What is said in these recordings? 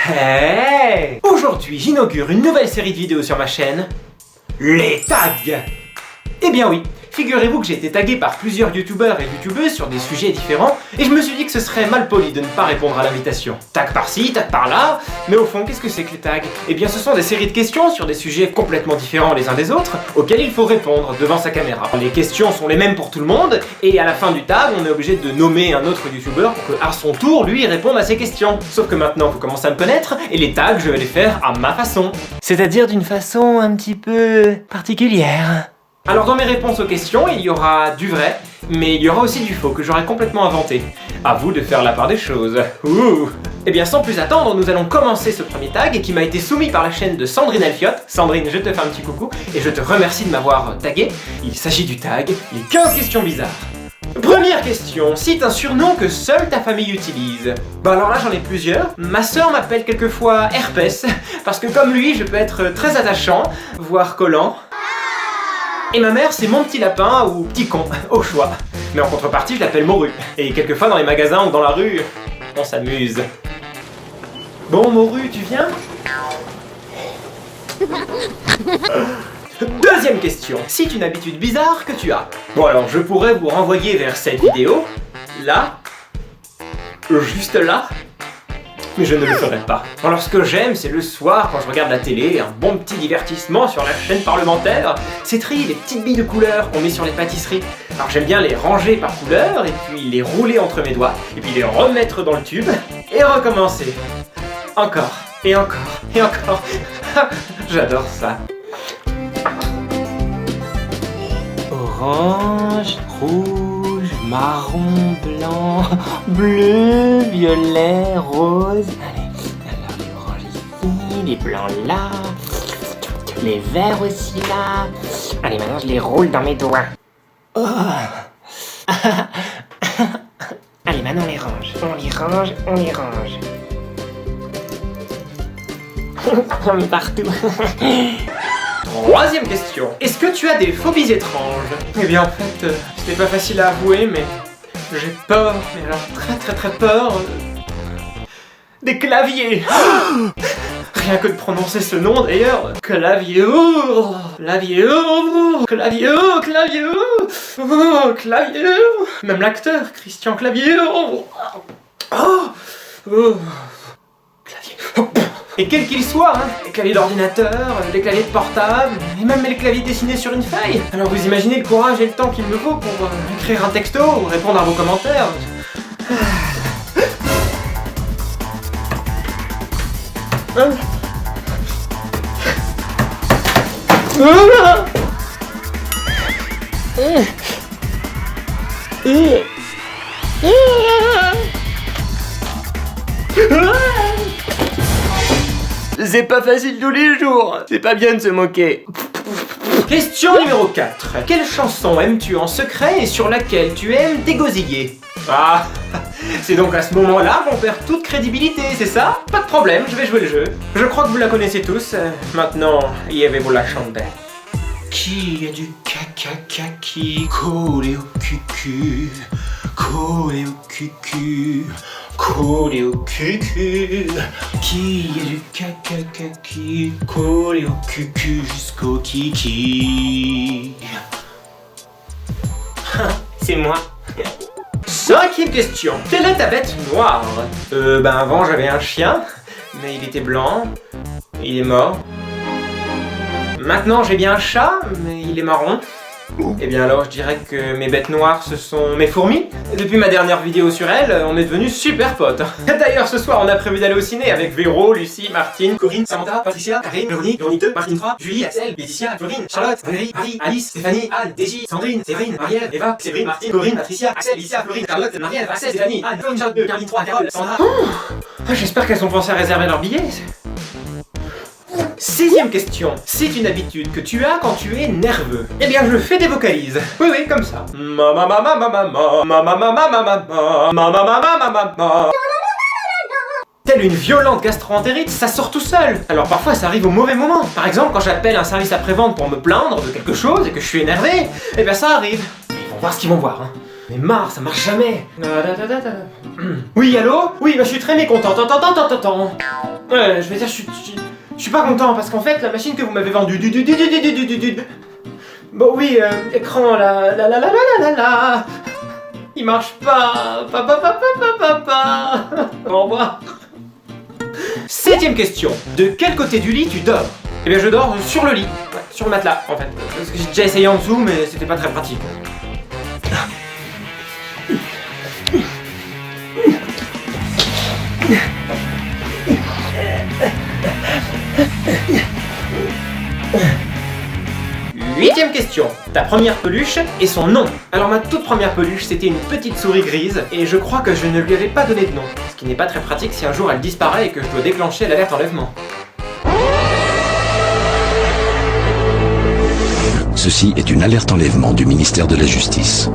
Hey! Aujourd'hui, j'inaugure une nouvelle série de vidéos sur ma chaîne, les tags! Eh bien oui, figurez-vous que j'ai été tagué par plusieurs youtubeurs et youtubeuses sur des sujets différents et je me suis dit que ce serait mal poli de ne pas répondre à l'invitation. Tag par-ci, tag par-là, mais au fond, qu'est-ce que c'est que les tags? Eh bien ce sont des séries de questions sur des sujets complètement différents les uns des autres, auxquels il faut répondre devant sa caméra. Les questions sont les mêmes pour tout le monde, et à la fin du tag, on est obligé de nommer un autre youtubeur pour qu'à son tour, lui, réponde à ces questions. Sauf que maintenant, vous commencez à me connaître, et les tags, je vais les faire à ma façon. C'est-à-dire d'une façon un petit peu particulière. Alors dans mes réponses aux questions, il y aura du vrai, mais il y aura aussi du faux que j'aurai complètement inventé. À vous de faire la part des choses. Ouh. Eh bien sans plus attendre, nous allons commencer ce premier tag qui m'a été soumis par la chaîne de Sandrine Elfiotte. Sandrine, je te fais un petit coucou et je te remercie de m'avoir tagué. Il s'agit du tag, les 15 questions bizarres. Première question, cite un surnom que seule ta famille utilise. Bah alors là j'en ai plusieurs. Ma sœur m'appelle quelquefois Herpès, parce que comme lui je peux être très attachant, voire collant. Et ma mère, c'est mon petit lapin ou petit con, au choix. Mais en contrepartie, je l'appelle Morue. Et quelquefois, dans les magasins ou dans la rue, on s'amuse. Bon, Morue, tu viens? Deuxième question. Cite une habitude bizarre que tu as. Bon, alors, je pourrais vous renvoyer vers cette vidéo. Là. Juste là. Mais je ne le ferai pas. Alors ce que j'aime, c'est le soir, quand je regarde la télé, un bon petit divertissement sur la chaîne parlementaire, c'est trier les petites billes de couleur qu'on met sur les pâtisseries. Alors j'aime bien les ranger par couleur, et puis les rouler entre mes doigts, et puis les remettre dans le tube, et recommencer. Encore, et encore, et encore. J'adore ça. Orange, rouge, marron, blanc, bleu, violet, rose. Allez, alors les oranges ici, les blancs là, les verts aussi là. Allez, maintenant je les roule dans mes doigts. Oh. Allez, maintenant on les range. On les range, on les range. On met partout. Troisième question. Est-ce que tu as des phobies étranges? Eh bien en fait, c'était pas facile à avouer, mais j'ai peur, mais alors très peur des claviers. Rien que de prononcer ce nom d'ailleurs. Clavier, clavier, clavier, clavier, clavier. Même l'acteur, Christian Clavier. Clavier. Et quel qu'il soit, hein, les claviers d'ordinateur, les claviers de portable, et même les claviers dessinés sur une feuille. Alors vous imaginez le courage et le temps qu'il me faut pour écrire un texto ou répondre à vos commentaires. C'est pas facile tous les jours. C'est pas bien de se moquer. Question numéro 4. Quelle chanson aimes-tu en secret et sur laquelle tu aimes t'égosiller? Ah, c'est donc à ce moment-là qu'on perd toute crédibilité, c'est ça? Pas de problème, je vais jouer le jeu. Je crois que vous la connaissez tous. Maintenant, y avez-vous la chandelle? Qui a du caca qui collé au cucu, collé au cucu, collé au cucu. Qui a du caca qui collé au cucu jusqu'au kiki? C'est moi. Cinquième question. Quelle est ta bête noire? Ben avant j'avais un chien, mais il était blanc, il est mort. Maintenant j'ai bien un chat, mais il est marron. Eh bien alors je dirais que mes bêtes noires ce sont mes fourmis. Et depuis ma dernière vidéo sur elles, on est devenus super potes. D'ailleurs ce soir on a prévu d'aller au ciné avec Véro, Lucie, Martine, Corinne, Samantha, Patricia, Karine, Véronique, Véronique 2, Martine 3, Julie, Axel, Laetitia, Florine, Charlotte, Valérie, Marie, Alice, Stéphanie, Anne, Déji, Sandrine, Séverine, Marielle, Eva, Séverine, Martine, Corinne, Patricia, Axel, Laetitia, Florine, Charlotte, Marielle, Axel, Stéphanie, Anne, Florine, Charlotte 2, Caroline 3, Carole, Sandra. J'espère qu'elles ont pensé à réserver leur billet. Sixième question. C'est une habitude que tu as quand tu es nerveux. Eh bien, je fais des vocalises. Oui, comme ça. Telle une violente gastro-entérite, ça sort tout seul. Alors parfois, ça arrive au mauvais moment. Par exemple, quand j'appelle un service après-vente pour me plaindre de quelque chose et que je suis énervé, eh bien ça arrive. Ils vont voir ce qu'ils vont voir, hein. Mais marre, ça marche jamais. Oui, allô? Oui, bah je suis très mécontent. Je vais dire, je suis pas content parce qu'en fait, la machine que vous m'avez vendue, bon oui, écran, il marche pas, au revoir. 7ème question, de quel côté du lit tu dors? Eh bien je dors sur le lit, ouais, sur le matelas en fait, parce que j'ai déjà essayé en dessous mais c'était pas très pratique. Huitième question. Ta première peluche et son nom. Alors ma toute première peluche, c'était une petite souris grise et je crois que je ne lui avais pas donné de nom. Ce qui n'est pas très pratique si un jour elle disparaît et que je dois déclencher l'alerte enlèvement. Ceci est une alerte enlèvement du ministère de la Justice.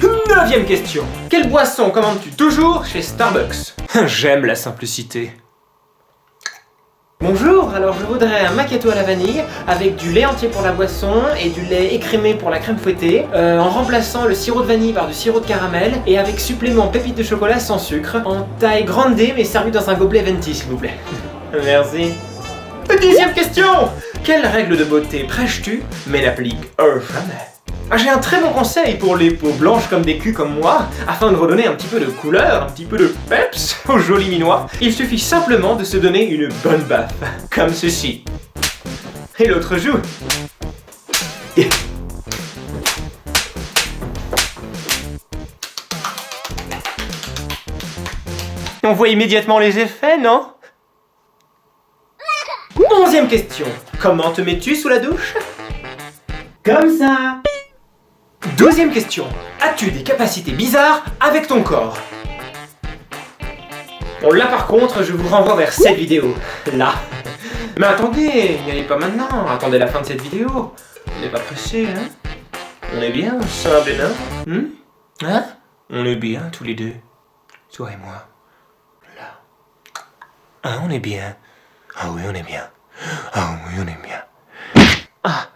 9ème question. Quelle boisson commandes-tu toujours chez Starbucks? J'aime la simplicité. Bonjour, alors je voudrais un macchiato à la vanille avec du lait entier pour la boisson et du lait écrémé pour la crème fouettée, en remplaçant le sirop de vanille par du sirop de caramel et avec supplément pépite de chocolat sans sucre, en taille grande D mais servi dans un gobelet venti s'il vous plaît. Merci. 10ème question. Quelle règle de beauté prêches-tu mais n'appliques jamais? J'ai un très bon conseil pour les peaux blanches comme des culs comme moi, afin de redonner un petit peu de couleur, un petit peu de peps aux jolis minois. Il suffit simplement de se donner une bonne baffe, comme ceci. Et l'autre joue. On voit immédiatement les effets, non? 11ème question. Comment te mets-tu sous la douche? Comme ça. 12ème question. As-tu des capacités bizarres avec ton corps? Bon là par contre, je vous renvoie vers cette vidéo. Là. Mais attendez, n'y allez pas maintenant. Attendez la fin de cette vidéo. On n'est pas pressé, hein? On est bien, simple et nain. Hein? On est bien tous les deux. Toi et moi. Là. Ah, on est bien. Ah oui, on est bien. Ah oui, on est bien. Ah.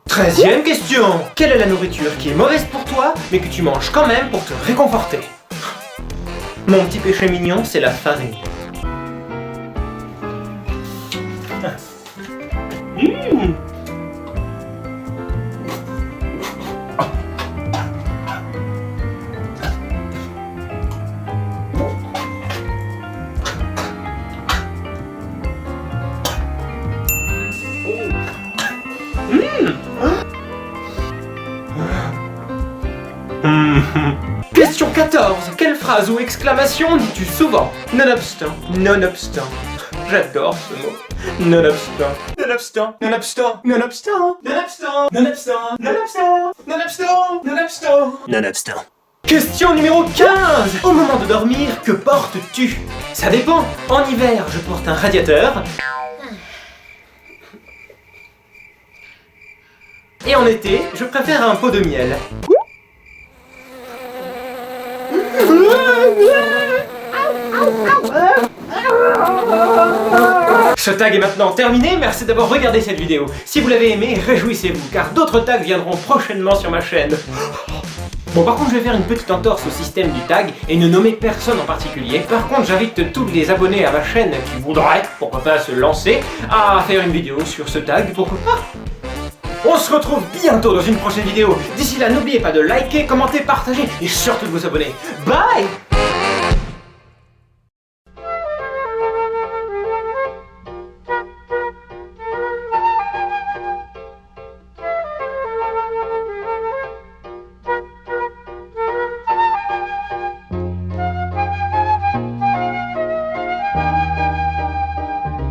13ème question. Quelle est la nourriture qui est mauvaise pour toi, mais que tu manges quand même pour te réconforter? Mon petit péché mignon, c'est la farine. Question 14. Quelle phrase ou exclamation dis-tu souvent? Nonobstant, nonobstant. J'adore ce mot. Nonobstant, nonobstant, nonobstant, nonobstant, nonobstant, nonobstant, nonobstant, nonobstant, nonobstant, nonobstant. Question numéro 15. Au moment de dormir, que portes-tu? Ça dépend. En hiver, je porte un radiateur. Et en été, je préfère un pot de miel. Ce tag est maintenant terminé, merci d'avoir regardé cette vidéo. Si vous l'avez aimé, réjouissez-vous, car d'autres tags viendront prochainement sur ma chaîne. Bon, par contre, je vais faire une petite entorse au système du tag et ne nommer personne en particulier. Par contre, j'invite tous les abonnés à ma chaîne qui voudraient, pourquoi pas se lancer, à faire une vidéo sur ce tag, pourquoi pas. On se retrouve bientôt dans une prochaine vidéo. D'ici là, n'oubliez pas de liker, commenter, partager et surtout de vous abonner. Bye!